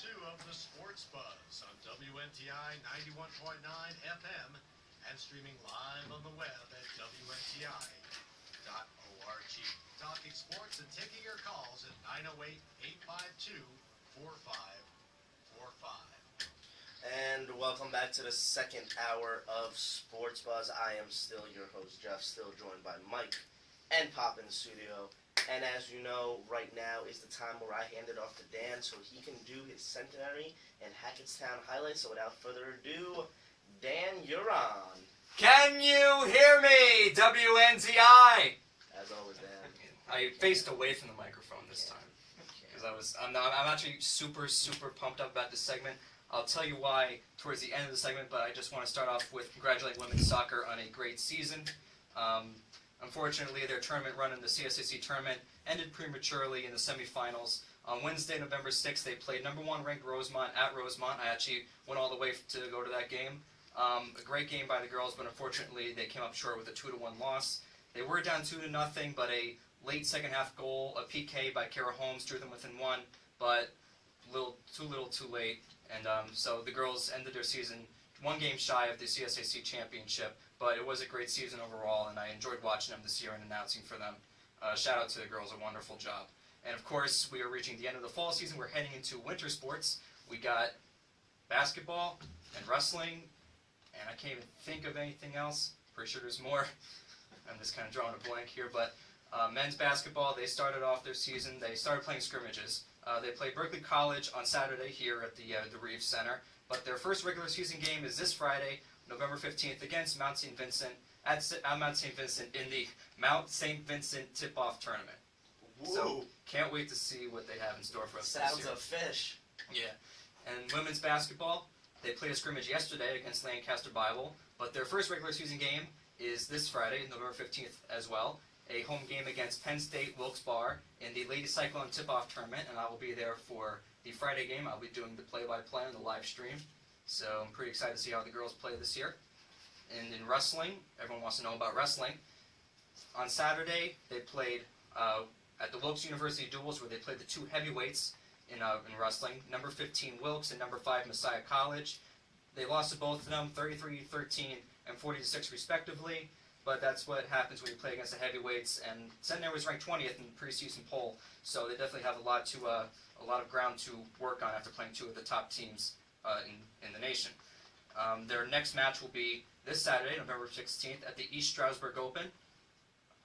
2 of the Sports Buzz on WNTI 91.9 FM and streaming live on the web at WNTI.org. Talking sports and taking your calls at 908-852-4545. And welcome back to the second hour of Sports Buzz. I am still your host, Jeff, still joined by Mike and Pop in the studio. And as you know, right now is the time where I hand it off to Dan so he can do his centenary and Hackettstown highlights. So without further ado, Dan, you're on. Can you hear me, WNTI? As always, Dan. I faced away from the microphone this time because I'm actually super pumped up about this segment. I'll tell you why towards the end of the segment, but I just want to start off with congratulating women's soccer on a great season. Unfortunately, their tournament run in the CYCLONE tournament ended prematurely in the semifinals. On Wednesday, November 6th, they played number 1 ranked Rosemont at Rosemont. I actually went all the way to go to that game. A great game by the girls, but unfortunately, they came up short with a 2-1 loss. They were down 2-0, but a late second half goal, a PK by Kara Holmes, drew them within 1, but too little, too late. And so the girls ended their season 1 game shy of the CSAC championship, but it was a great season overall, and I enjoyed watching them this year and announcing for them. Shout out to the girls, a wonderful job. And of course, we are reaching the end of the fall season. We're heading into winter sports. We got basketball and wrestling, and I can't even think of anything else. Pretty sure there's more. I'm just kind of drawing a blank here, but men's basketball, they started off their season. They started playing scrimmages. They played Berkeley College on Saturday here at the Reeves Center, but their first regular season game is this Friday, November 15th, against Mount St. Vincent at Mount St. Vincent in the Mount St. Vincent Tip-Off Tournament. Woo. So can't wait to see what they have in store for us this Sounds year. a fish. Yeah. And women's basketball, they played a scrimmage yesterday against Lancaster Bible, but their first regular season game is this Friday, November 15th as well. A home game against Penn State Wilkes-Barre in the Lady Cyclone Tip-Off Tournament, and I will be there for the Friday game. I'll be doing the play-by-play on the live stream, so I'm pretty excited to see how the girls play this year. And in wrestling, everyone wants to know about wrestling. On Saturday, they played at the Wilkes University Duels, where they played the 2 heavyweights in wrestling, number 15 Wilkes and number 5 Messiah College. They lost to both of them, 33-13 and 40-6 respectively. But that's what happens when you play against the heavyweights. And Centenary was ranked 20th in the preseason poll, so they definitely have a lot of ground to work on after playing 2 of the top teams in the nation. Their next match will be this Saturday, November 16th, at the East Stroudsburg Open.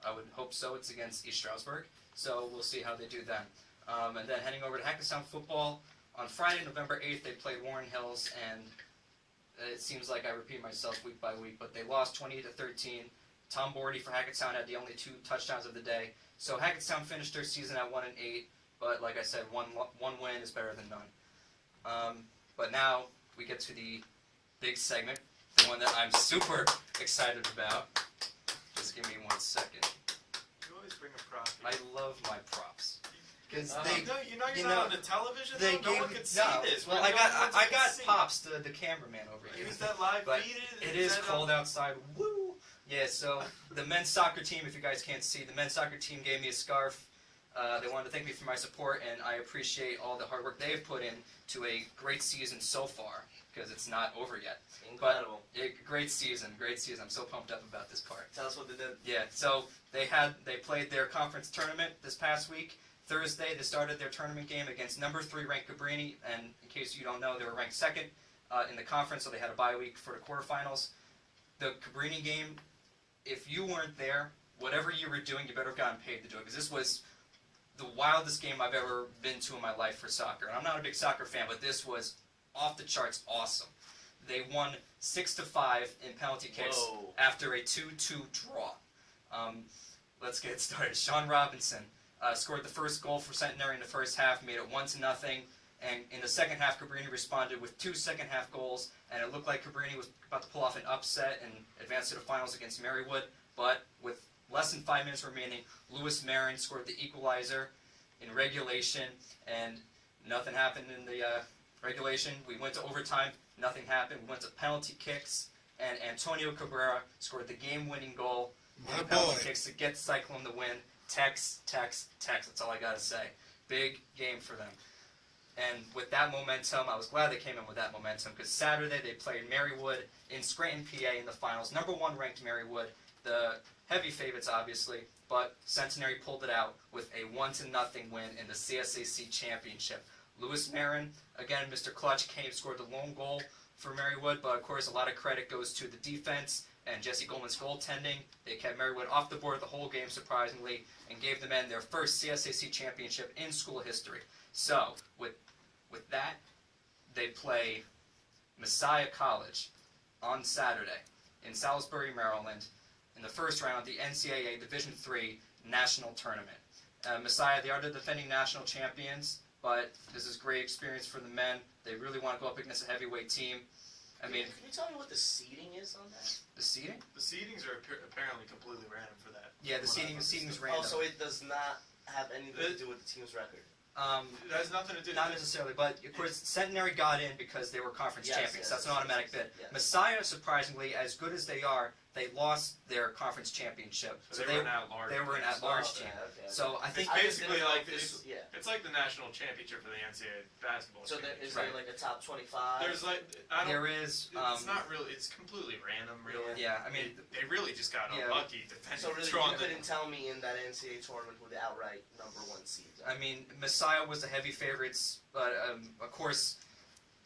I would hope so. It's against East Stroudsburg, so we'll see how they do then. And then heading over to Hackettstown football on Friday, November 8th, they played Warren Hills, and it seems like I repeat myself week by week, but they lost 20-13. Tom Bordy for Hackettstown had the only 2 touchdowns of the day. So Hackettstown finished their season at 1-8, but like I said, one win is better than none. But now we get to the big segment, the one that I'm super excited about. Just give me 1 second. You always bring a prop. I love my props. Because you're not on the television. They though? No one can see this. Well, We're I the only ones got who can see. Pops, the cameraman over here. Is that live But feed? it is cold outside. Woo! Yeah, so the men's soccer team, if you guys can't see, the men's soccer team gave me a scarf. They wanted to thank me for my support, and I appreciate all the hard work they've put in to a great season so far, because it's not over yet. Incredible. But great season. I'm so pumped up about this part. Tell us what they did. Yeah, so they played their conference tournament this past week. Thursday, they started their tournament game against number 3 ranked Cabrini, and in case you don't know, they were ranked 2nd in the conference, so they had a bye week for the quarterfinals. The Cabrini game, if you weren't there, whatever you were doing, you better have gotten paid to do it, because this was the wildest game I've ever been to in my life for soccer. And I'm not a big soccer fan, but this was off the charts awesome. They won 6-5 in penalty kicks after a 2-2 draw. Let's get started. Sean Robinson scored the first goal for Centenary in the first half, made it 1-0, and in the second half, Cabrini responded with 2 second-half goals, and it looked like Cabrini was about to pull off an upset and advance to the finals against Marywood, but with less than 5 minutes remaining, Lewis Marin scored the equalizer in regulation, and nothing happened in the regulation. We went to overtime, nothing happened. We went to penalty kicks, and Antonio Cabrera scored the game-winning goal in penalty kicks to get Cyclone the win. Tex. That's all I got to say. Big game for them. And with that momentum, I was glad they came in with that momentum because Saturday they played Marywood in Scranton, PA in the finals. Number 1 ranked Marywood, the heavy favorites obviously, but Centenary pulled it out with a 1-0 win in the CSAC championship. Lewis Marin, again, Mr. Clutch, scored the lone goal for Marywood, but of course a lot of credit goes to the defense and Jesse Goldman's goaltending. They kept Marywood off the board the whole game, surprisingly, and gave the men their first CSAC championship in school history. So, with that, they play Messiah College on Saturday in Salisbury, Maryland, in the first round of the NCAA Division III National Tournament. Messiah, they are the defending national champions, but this is great experience for the men. They really want to go up against a heavyweight team. I mean, can you tell me what the seeding is on that? the seeding? The seedings are apparently completely random for that. Yeah, the seeding is random. Oh, so it does not have anything to do with the team's record. It has nothing to do. Not necessarily, but of course Centenary got in because they were conference champions. That's an automatic bid. Yes. Messiah, surprisingly, as good as they are, they lost their conference championship. So they were an at-large. They were an team. at-large okay, team. okay. So I think It's basically like this. Yeah. It's like the national championship for the NCAA basketball. So championship. is there like a top 25? There's like I don't. there is. It's not really. It's completely random, really. Yeah, I mean, They really just got Yeah. unlucky defending So really, strong. you couldn't tell me in that NCAA tournament who the outright number 1 seeds are. I mean, Messiah was the heavy favorites, but of course,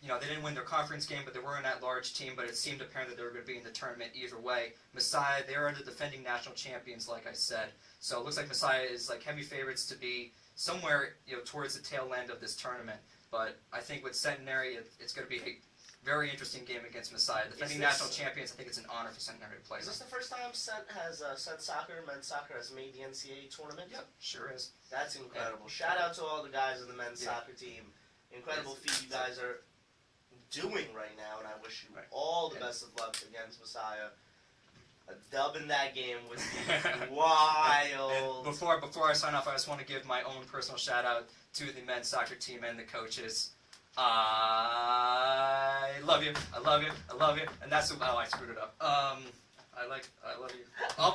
you know, they didn't win their conference game, but they were an at-large team, but it seemed apparent that they were going to be in the tournament either way. Messiah, they are the defending national champions, like I said. So it looks like Messiah is like heavy favorites to be somewhere, you know, towards the tail end of this tournament. But I think with Centenary, it's going to be a very interesting game against Messiah. Defending national champions, I think it's an honor for Centenary to play Is them. this the first time Cent soccer, men's soccer, has made the NCAA tournament? Yep, sure is. That's incredible. Shout out to all the guys on the men's soccer team. Incredible feat you guys are doing right now, and I wish you all the best of luck against Messiah. A dub in that game would be wild. And before I sign off, I just want to give my own personal shout out to the men's soccer team and the coaches. I love you. I love you. I love you. And that's oh, I screwed it up. I love you. I'll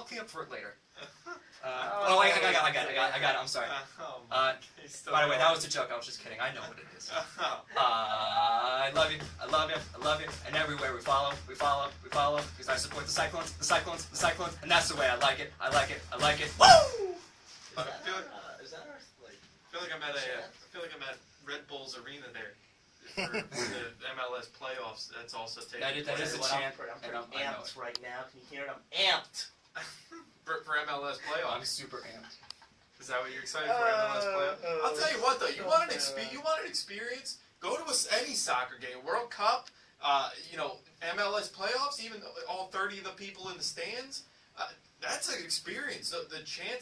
clean up for it later. I got it. I'm sorry. By the way, that was a joke. I was just kidding. I know what it is. I love you. I love you. I love you. And everywhere we follow. Because I support the Cyclones, and that's the way I like it. I like it. Woo! Is that our like? I feel like I'm at Red Bull's arena there for the MLS playoffs. That's also taking That is place. a I'm chant, pretty and I know amped it. right now. Can you hear it? I'm amped. for MLS I'm playoffs. super amped. Is that what you're excited for MLS playoffs? I'll tell you what though, you want an experience? Go to any soccer game, World Cup, MLS playoffs, even all 30 of the people in the stands. That's an experience. The chance